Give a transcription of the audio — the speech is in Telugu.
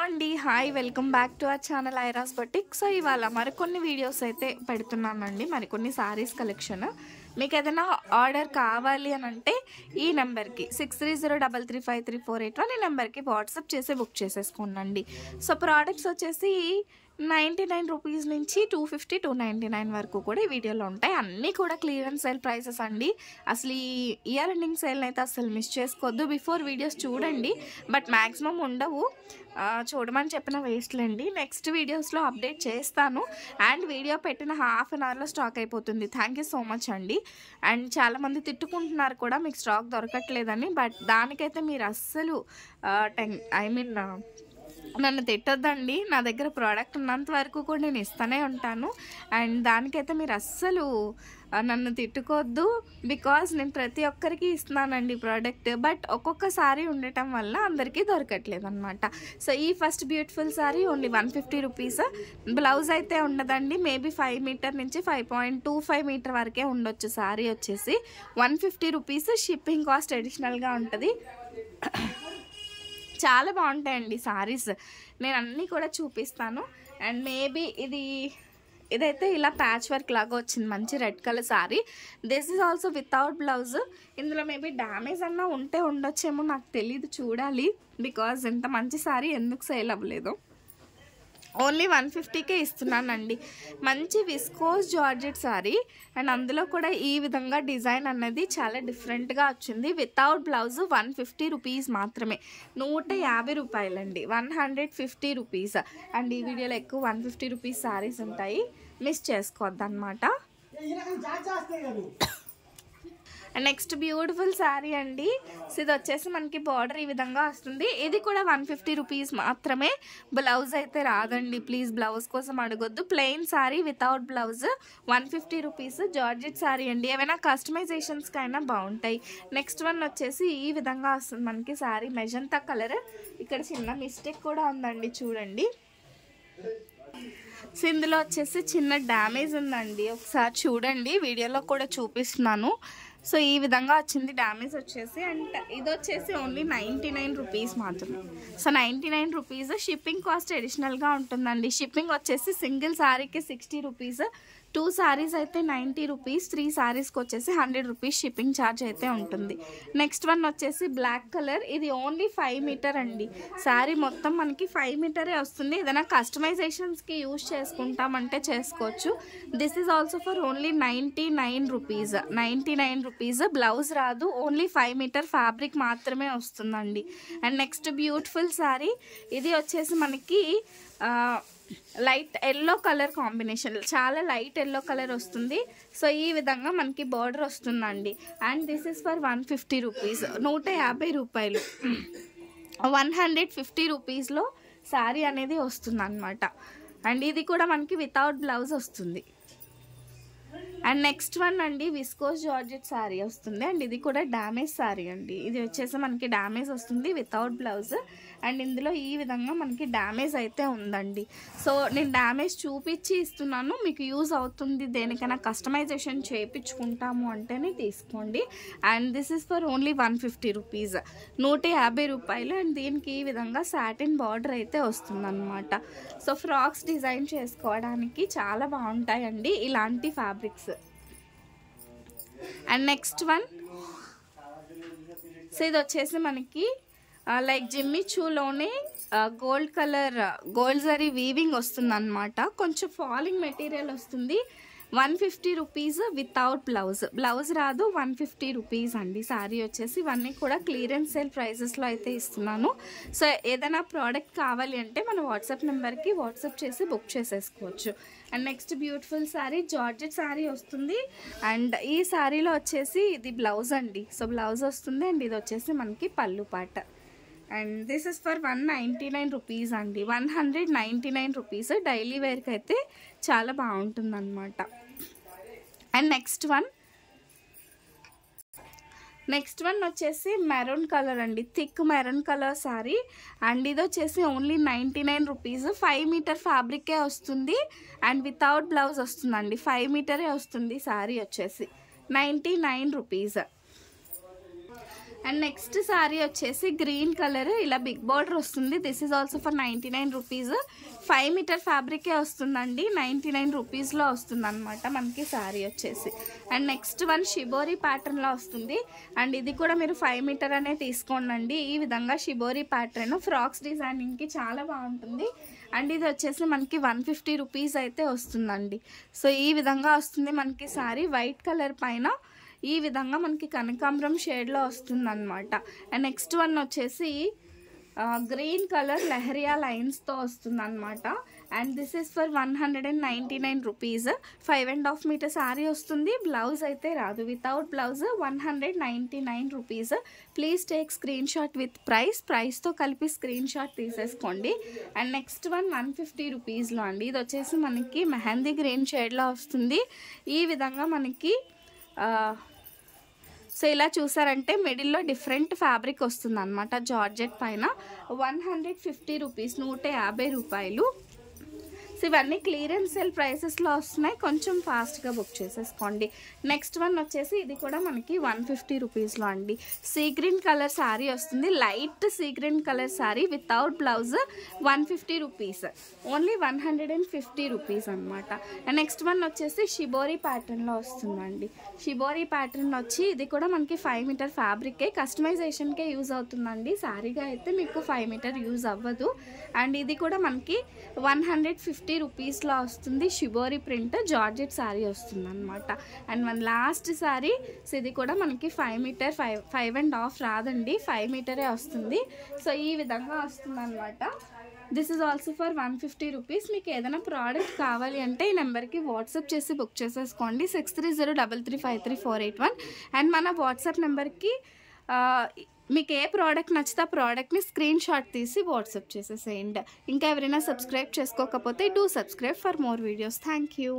అండి hi welcome back to our channel Airas boutique. So ఇవాళ మరికొన్ని వీడియోస్ అయితే పెడుతున్నానండి, మరికొన్ని సారీస్ కలెక్షన్. మీకు ఏదైనా ఆర్డర్ కావాలి అని అంటే ఈ నెంబర్కి 6303353481 ఈ నెంబర్కి వాట్సాప్ చేసి బుక్ చేసేసుకోండి. సో ప్రోడక్ట్స్ వచ్చేసి 99 రూపీస్ నుంచి 250 299 వరకు కూడా ఈ వీడియోలో ఉంటాయి. అన్నీ కూడా క్లియరెన్స్ సేల్ ప్రైసెస్ అండి. అసలు ఈ ఇయర్ ఎండింగ్ సేల్ అయితే అసలు మిస్ చేసుకోవద్దు. బిఫోర్ వీడియోస్ చూడండి, బట్ మ్యాక్సిమం ఉండవు, చూడమని చెప్పిన వేస్ట్లేండి. నెక్స్ట్ వీడియోస్లో అప్డేట్ చేస్తాను. అండ్ వీడియో పెట్టిన హాఫ్ అన్ అవర్లో స్టాక్ అయిపోతుంది. థ్యాంక్ యూ సో మచ్ అండి. అండ్ చాలామంది తిట్టుకుంటున్నారు కూడా మీకు స్టాక్ దొరకట్లేదని, బట్ దానికైతే మీరు అస్సలు నన్ను తిట్టొద్దండి. నా దగ్గర ప్రోడక్ట్ ఉన్నంత వరకు కూడా నేను ఇస్తూనే ఉంటాను. అండ్ దానికైతే మీరు అస్సలు నన్ను తిట్టుకోవద్దు, బికాజ్ నేను ప్రతి ఒక్కరికి ఇస్తున్నానండి ప్రోడక్ట్. బట్ ఒక్కొక్కసారి ఉండటం వల్ల అందరికీ దొరకట్లేదు అనమాట. సో ఈ first beautiful sorry only 150 rupees. Blouse అయితే ఉండదండి, మేబీ 5 మీటర్ నుంచి 5.25 మీటర్ వరకే ఉండొచ్చు. సారీ వచ్చేసి 150 రూపీస్. షిప్పింగ్ కాస్ట్ అడిషనల్గా ఉంటుంది. చాలా బాగుంటాయండి సారీస్, నేను అన్నీ కూడా చూపిస్తాను. అండ్ మేబీ ఇదైతే ఇలా ప్యాచ్ వర్క్ లాగా వచ్చింది, మంచి red colour sorry. This is also without blouse. ఇందులో మేబీ డ్యామేజ్ అన్నా ఉంటే ఉండొచ్చేమో, నాకు తెలీదు, చూడాలి. బికాజ్ ఇంత మంచి సారీ ఎందుకు సేల్ అవ్వలేదు. ఓన్లీ 150కే ఇస్తున్నానండి. మంచి విస్కోస్ జార్జెట్ సారీ, అండ్ అందులో కూడా ఈ విధంగా డిజైన్ అనేది చాలా డిఫరెంట్గా వచ్చింది. వితౌట్ బ్లౌజ్ 150 రూపీస్ మాత్రమే, 150 రూపాయలండి, 150 రూపీస్. అండ్ ఈ వీడియోలో ఎక్కువ 150 రూపీస్ సారీస్ ఉంటాయి, మిస్ చేసుకోవద్దన్నమాట. అండ్ నెక్స్ట్ బ్యూటిఫుల్ శారీ అండి. సో ఇది వచ్చేసి మనకి బార్డర్ ఈ విధంగా వస్తుంది. ఇది కూడా 150 రూపీస్ మాత్రమే. బ్లౌజ్ అయితే రాదండి, ప్లీజ్ బ్లౌజ్ కోసం అడగొద్దు. Plain sari without blouse 150 rupees. Georgette sari అండి, ఏమైనా కస్టమైజేషన్స్కి అయినా బాగుంటాయి. నెక్స్ట్ వన్ వచ్చేసి ఈ విధంగా వస్తుంది మనకి శారీ, మెజంతా కలర్. ఇక్కడ చిన్న మిస్టేక్ కూడా ఉందండి, చూడండి. సో ఇందులో వచ్చేసి చిన్న డ్యామేజ్ ఉందండి, ఒకసారి చూడండి, వీడియోలో కూడా చూపిస్తున్నాను. సో ఈ విధంగా వచ్చింది డ్యామేజ్ వచ్చేసి. అండ్ ఇది వచ్చేసి ఓన్లీ 99 రూపీస్ మాత్రమే. So 99 rupees. షిప్పింగ్ కాస్ట్ అడిషనల్గా ఉంటుందండి. షిప్పింగ్ వచ్చేసి సింగిల్ శారీకి 60 రూపీస్, 2 శారీస్ అయితే 90 రూపీస్, 3 శారీస్కి వచ్చేసి 100 రూపీస్ షిప్పింగ్ ఛార్జ్ అయితే ఉంటుంది. నెక్స్ట్ వన్ వచ్చేసి బ్లాక్ కలర్. ఇది ఓన్లీ 5 మీటర్ అండి. శారీ మొత్తం మనకి 5 మీటరే వస్తుంది. ఏదైనా కస్టమైజేషన్స్కి యూజ్ చేసుకుంటామంటే చేసుకోవచ్చు. This is also for only 99 rupees. 99 rupees. Blouse రాదు, ఓన్లీ 5 మీటర్ ఫ్యాబ్రిక్ మాత్రమే వస్తుందండి. And next beautiful sari. ఇది వచ్చేసి మనకి లైట్ ఎల్లో కలర్ కాంబినేషన్, చాలా లైట్ ఎల్లో కలర్ వస్తుంది. సో ఈ విధంగా మనకి బార్డర్ వస్తుందండి. And this is for 150 rupees, 150 రూపాయలు. 150 రూపీస్లో శారీ అనేది వస్తుంది అనమాట. అండ్ ఇది కూడా మనకి వితౌట్ బ్లౌజ్ వస్తుంది. అండ్ నెక్స్ట్ వన్ అండి విస్కోస్ జార్జెట్ శారీ వస్తుంది. అండ్ ఇది కూడా డ్యామేజ్ శారీ అండి. ఇది వచ్చేసి మనకి డ్యామేజ్ వస్తుంది వితౌట్ బ్లౌజ్. అండ్ ఇందులో ఈ విధంగా మనకి డ్యామేజ్ అయితే ఉందండి. సో నేను డ్యామేజ్ చూపించి ఇస్తున్నాను, మీకు యూజ్ అవుతుంది. దేనికైనా కస్టమైజేషన్ చేయించుకుంటాము అంటేనే తీసుకోండి. And this is for only 150 rupees, 150 రూపాయలు. అండ్ దీనికి ఈ విధంగా సాటిన్ బార్డర్ అయితే వస్తుందన్నమాట. సో ఫ్రాక్స్ డిజైన్ చేసుకోవడానికి చాలా బాగుంటాయండి ఇలాంటి fabrics. And next one, so ఇది వచ్చేసి మనకి లైక్ జిమ్మి చూలోనే gold colour, gold zari weaving వస్తుంది అనమాట. కొంచెం ఫాలింగ్ మెటీరియల్ వస్తుంది. 150 రూపీస్ వితౌట్ బ్లౌజ్. బ్లౌజ్ రాదు, 150 రూపీస్ అండి. శారీ వచ్చేసి ఇవన్నీ కూడా క్లియరెన్స్ సేల్ ప్రైజెస్లో అయితే ఇస్తున్నాను. సో ఏదైనా ప్రోడక్ట్ కావాలి అంటే మన వాట్సాప్ నెంబర్కి వాట్సాప్ చేసి బుక్ చేసేసుకోవచ్చు. And next beautiful sari, georgette sari వస్తుంది. అండ్ ఈ శారీలో వచ్చేసి ఇది బ్లౌజ్ అండి. సో బ్లౌజ్ వస్తుంది. అండ్ ఇది వచ్చేసి మనకి పళ్ళు పాట. And this is for 199 rupees అండి, 199 రూపీస్. డైలీ వేర్కి అయితే చాలా బాగుంటుంది అనమాట. అండ్ నెక్స్ట్ వన్ వచ్చేసి మెరూన్ కలర్ అండి, thick maroon colour sari. And ఇది వచ్చేసి ఓన్లీ 99 రూపీస్. 5 మీటర్ ఫ్యాబ్రికే వస్తుంది. అండ్ వితౌట్ బ్లౌజ్ వస్తుందండి, 5 మీటరే వస్తుంది శారీ వచ్చేసి. 99 రూపీస్. అండ్ నెక్స్ట్ శారీ వచ్చేసి గ్రీన్ కలర్ ఇలా బిగ్ బార్డర్ వస్తుంది. This is also for 99 rupees. 5 metre ఫ్యాబ్రికే వస్తుందండి. 99 రూపీస్లో వస్తుంది అనమాట మనకి శారీ వచ్చేసి. అండ్ నెక్స్ట్ వన్ షిబోరి ప్యాటర్న్లో వస్తుంది. అండ్ ఇది కూడా మీరు 5 మీటర్ అనే తీసుకోండి. ఈ విధంగా షిబోరి ప్యాటర్న్ ఫ్రాక్స్ డిజైనింగ్కి చాలా బాగుంటుంది. అండ్ ఇది వచ్చేసి మనకి 150 రూపీస్ అయితే వస్తుందండి. సో ఈ విధంగా వస్తుంది మనకి శారీ. వైట్ కలర్ పైన ఈ విధంగా మనకి కనకాంబరం షేడ్లో వస్తుంది అనమాట. అండ్ నెక్స్ట్ వన్ వచ్చేసి గ్రీన్ కలర్ లెహరియా లైన్స్తో వస్తుంది అనమాట. And this is for 199 rupees. 5.5 metre sari వస్తుంది. బ్లౌజ్ అయితే రాదు, without blouse 199 rupees. Please take screenshot with ప్రైస్తో కలిపి స్క్రీన్ షాట్ తీసేసుకోండి. అండ్ నెక్స్ట్ వన్ 150 రూపీస్లో అండి. ఇది వచ్చేసి మనకి మెహందీ గ్రీన్ షేడ్లో వస్తుంది. ఈ విధంగా మనకి సో ఇలా చూసారంటే మిడిల్లో డిఫరెంట్ ఫ్యాబ్రిక్ వస్తుంది అనమాట. జార్జెట్ పైన 150 రూపీస్, 150 రూపాయలు. సో ఇవన్నీ క్లియరెన్స్ సేల్ ప్రైసెస్లో వస్తున్నాయి. కొంచెం ఫాస్ట్గా బుక్ చేసేసుకోండి. నెక్స్ట్ వన్ వచ్చేసి ఇది కూడా మనకి 150 రూపీస్లో అండి. సీ గ్రీన్ కలర్ శారీ వస్తుంది. Light sea green colour sari without blouse 150 rupees. Only 150 rupees అనమాట. అండ్ నెక్స్ట్ వన్ వచ్చేసి షిబోరి ప్యాటర్న్లో వస్తుందండి. షిబోరి ప్యాటర్న్ వచ్చి ఇది కూడా మనకి 5 మీటర్ ఫ్యాబ్రికే, కస్టమైజేషన్కే యూజ్ అవుతుందండి. శారీగా అయితే మీకు 5 మీటర్ యూజ్ అవ్వదు. అండ్ ఇది కూడా మనకి 150 రూపీస్లో వస్తుంది. షిబోరి ప్రింట్ జార్జెట్ శారీ వస్తుంది అనమాట. అండ్ మన లాస్ట్ శారీ, సో ఇది కూడా మనకి 5 మీటర్ 5.5 రాదండి, 5 మీటరే వస్తుంది. సో ఈ విధంగా వస్తుంది అనమాట. This is also for 150 rupees. మీకు ఏదైనా ప్రోడక్ట్ కావాలి అంటే ఈ నెంబర్కి వాట్సాప్ చేసి బుక్ చేసేసుకోండి. 6303353481. అండ్ మన వాట్సాప్ నెంబర్కి మీకు ఏ ప్రోడక్ట్ నచ్చితే ఆ ప్రోడక్ట్ని స్క్రీన్ షాట్ తీసి వాట్సాప్ చేసేసేయండి. ఇంకా ఎవరైనా సబ్స్క్రైబ్ చేసుకోకపోతే do subscribe for more videos. Thank you.